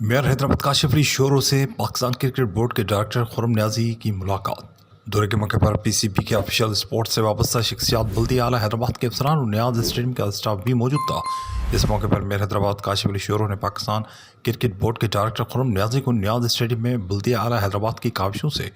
Mayor Hyderabad Kashif علی شوروں سے Pakistan cricket board کے director خرم نیازی کی ملاقات۔ دورے کے موقع پر پی سی بی کے آفیشیل اسپورٹس سے وابستہ شخصیات، بلدیہ اعلیٰ حیدرآباد کے افسران اور نیاز اسٹیڈیم کا اسٹاف بھی موجود تھا۔ اس موقع پر میئر حیدرآباد کاشف علی شوروں نے پاکستان کرکٹ بورڈ کے ڈائریکٹر خرم نیازی کو نیاز اسٹیڈیم میں بلدیہ اعلیٰ حیدرآباد کی کاوشوں سے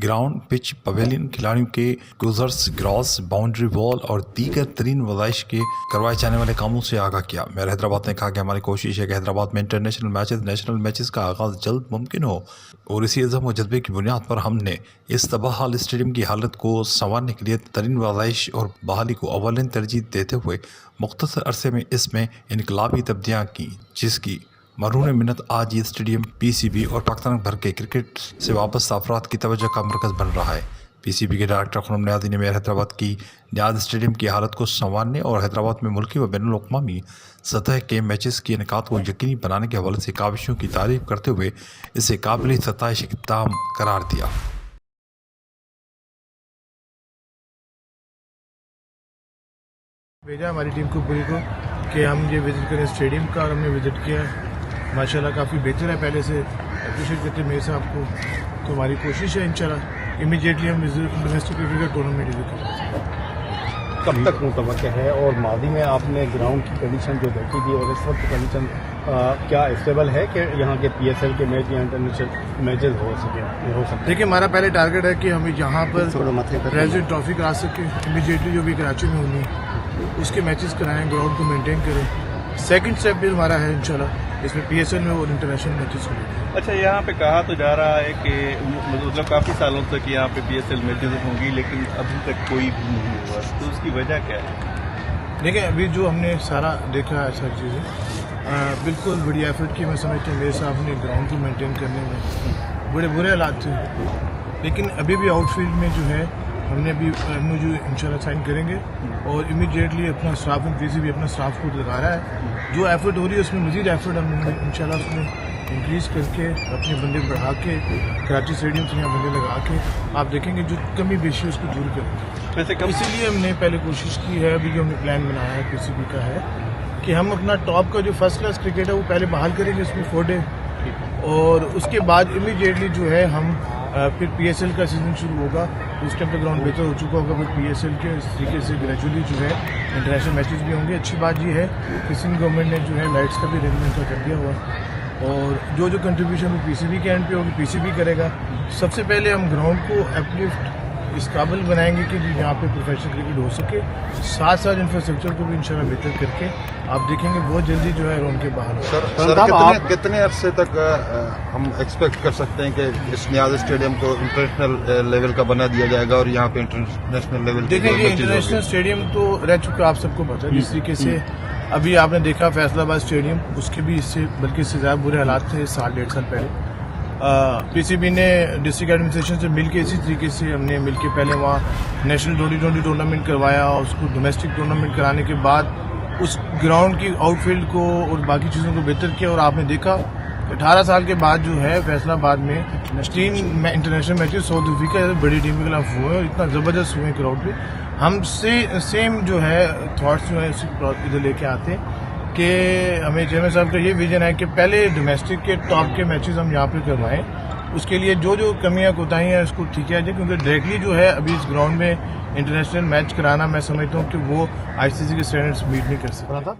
گراؤنڈ، پچ، پویلین، کھلاڑیوں کے کروزرز، گراس، باؤنڈری وال اور دیگر ترین وظائف کے کروائے جانے والے کاموں سے آگاہ کیا۔ میئر حیدرآباد نے کہا کہ ہماری کوشش ہے کہ حیدرآباد میں انٹرنیشنل نیشنل میچز کا آغاز جلد ممکن ہو، اور اسی عزم و جذبے کی بنیاد پر ہم نے اس تباہ اسٹیڈیم کی حالت کو سنوارنے کے لیے ترین وظائف اور بحالی کو اولین ترجیح دیتے ہوئے مختصر عرصے میں اس میں انقلابی تبدیلیاں کی، جس کی مرہون منت آج یہ اسٹیڈیم پی سی بی اور پاکستان بھر کے کرکٹ سے وابستہ افراد کی توجہ کا مرکز بن رہا ہے۔ پی سی بی کے ڈائریکٹر خرم نیازی نے میئر حیدرآباد کی نیاز اسٹیڈیم کی حالت کو سنوارنے اور حیدرآباد میں ملکی و بین الاقوامی سطح کے میچز کے انعقاد کو یقینی بنانے کے حوالے سے کاوشوں کی تعریف کرتے ہوئے اسے قابل ستائش اقدام قرار دیا۔ بھیجا ہماری ٹیم کو پوری کو کہ ہم یہ وزٹ کریں اسٹیڈیم کا، اور ہم نے وزٹ کیا ہے۔ ماشاءاللہ کافی بہتر ہے پہلے سے، اپریشیٹ کرتے ہیں میئر صاحب کو۔ تو ہماری کوشش ہے انشاءاللہ امیڈیٹلی ہم ڈومیسٹک کرکٹ کا ٹورنامنٹ کریں۔ کب تک متوقع ہے؟ اور ماضی میں آپ نے گراؤنڈ کی کنڈیشن جو دیکھی تھی اور اس وقت کنڈیشن کیا اسٹیبل ہے کہ یہاں کے پی ایس ایل کے میچ یا انٹرنیشنل میچز ہو سکتے؟ دیکھیے ہمارا پہلے ٹارگیٹ ہے کہ ہم یہاں پر پریزیڈنٹ ٹرافی کرا سکیں، امیڈیٹلی جو بھی کراچی میں ہونی اس کے میچز کرائیں، گراؤنڈ کو مینٹین کریں۔ سیکنڈ اسٹیپ بھی ہمارا ہے انشاءاللہ اس میں پی ایس ایل میں اور انٹرنیشنل میچز ہوں۔ اچھا، یہاں پہ کہا تو جا رہا ہے کہ مطلب کافی سالوں تک یہاں پہ پی ایس ایل میچز ہوں گی، لیکن ابھی تک کوئی بھی نہیں ہوا، تو اس کی وجہ کیا ہے؟ دیکھیں ابھی جو ہم نے سارا دیکھا ہے ساری چیزیں بالکل بڑی ایفرٹ کی، میں سمجھتا ہوں میرے صاحب نے گراؤنڈ کو مینٹین کرنے میں بڑے برے حالات تھے، لیکن ابھی بھی آؤٹ فیلڈ میں جو ہے ہم نے جو انشاءاللہ سائن کریں گے، اور امیڈیٹلی اپنا اسٹاف پی سی بھی اپنا اسٹاف کو لگا رہا ہے۔ جو ایفرٹ ہو رہی ہے اس میں مزید ایفرٹ ہم انشاءاللہ اس میں انکریز کر کے اپنے بندے بڑھا کے کراچی اسٹیڈیم سے یہاں بندے لگا کے آپ دیکھیں گے جو کمی بیشی اس کو دور کریں گے۔ اسی لیے ہم نے پہلے کوشش کی ہے، ابھی جو ہم نے پلان بنایا ہے پی سی بی کا ہے کہ ہم اپنا ٹاپ کا جو فرسٹ کلاس کرکٹ ہے وہ پہلے بحال کریں گے اس میں 4 ڈے، اور اس کے بعد امیڈیٹلی جو ہے ہم پھر پی ایس ایل کا سیزن شروع ہوگا۔ اس ٹائم تک گراؤنڈ بہتر ہو چکا ہوگا، پھر پی ایس ایل کے اس طریقے سے گریجولی جو ہے انٹرنیشنل میچز بھی ہوں گے۔ اچھی بات یہ ہے کہ سندھ گورنمنٹ نے جو ہے لائٹس کا بھی ارینجمنٹ کر دیا ہوا، اور جو کنٹریبیوشن پی سی بی کے اینڈ پہ ہوگی پی سی بی کرے گا۔ سب سے پہلے ہم گراؤنڈ کو اپلفٹ اس قابل بنائیں گے کہ یہاں پہ پروفیشنل کرکٹ ہو سکے، ساتھ ساتھ انفراسٹرکچر کو بھی انشاءاللہ بہتر کر کے آپ دیکھیں گے بہت جلدی جو ہے گراؤنڈ کے باہر سر کتنے عرصے تک ہم ایکسپیکٹ کر سکتے ہیں کہ اس نیاز اسٹیڈیم کو انٹرنیشنل لیول کا بنا دیا جائے گا اور یہاں پہ انٹرنیشنل لیول؟ دیکھیں یہ انٹرنیشنل اسٹیڈیم تو رہ چکا، آپ سب کو پتہ ہے۔ جس طریقے سے ابھی آپ نے دیکھا فیصل آباد اسٹیڈیم، اس کے بھی اس سے بلکہ اس سے زیادہ برے حالات تھے 1.5 سال پہلے۔ پی سی بی نے ڈسٹرکٹ ایڈمنسٹریشن سے مل کے اسی طریقے سے ہم نے مل کے پہلے وہاں نیشنل ٹوئنٹی ٹورنامنٹ کروایا، اور اس کو ڈومیسٹک ٹورنامنٹ کرانے کے بعد اس گراؤنڈ کی آؤٹ فیلڈ کو اور باقی چیزوں کو بہتر کیا، اور آپ نے دیکھا 18 سال کے بعد جو ہے فیصل آباد میں 3 انٹرنیشنل میچز ساؤتھ افریقہ بڑی ٹیم کے خلاف ہوئے، اور اتنا زبردست ہوئے کراؤڈ پہ۔ ہم سے سیم جو ہے تھاٹس جو ہے اسی ادھر لے کے آتے ہیں کہ ہمیں چیئرمین صاحب کا یہ ویژن ہے کہ پہلے ڈومیسٹک کے ٹاپ کے میچز ہم یہاں پہ کروائیں، اس کے لیے جو کمیاں کوتاہیاں ہیں اس کو ٹھیک کیا جائے، کیونکہ ڈائریکٹلی جو ہے ابھی اس گراؤنڈ میں انٹرنیشنل میچ کرانا میں سمجھتا ہوں کہ وہ آئی سی سی کے اسٹینڈرڈس میٹ نہیں کر سکتا۔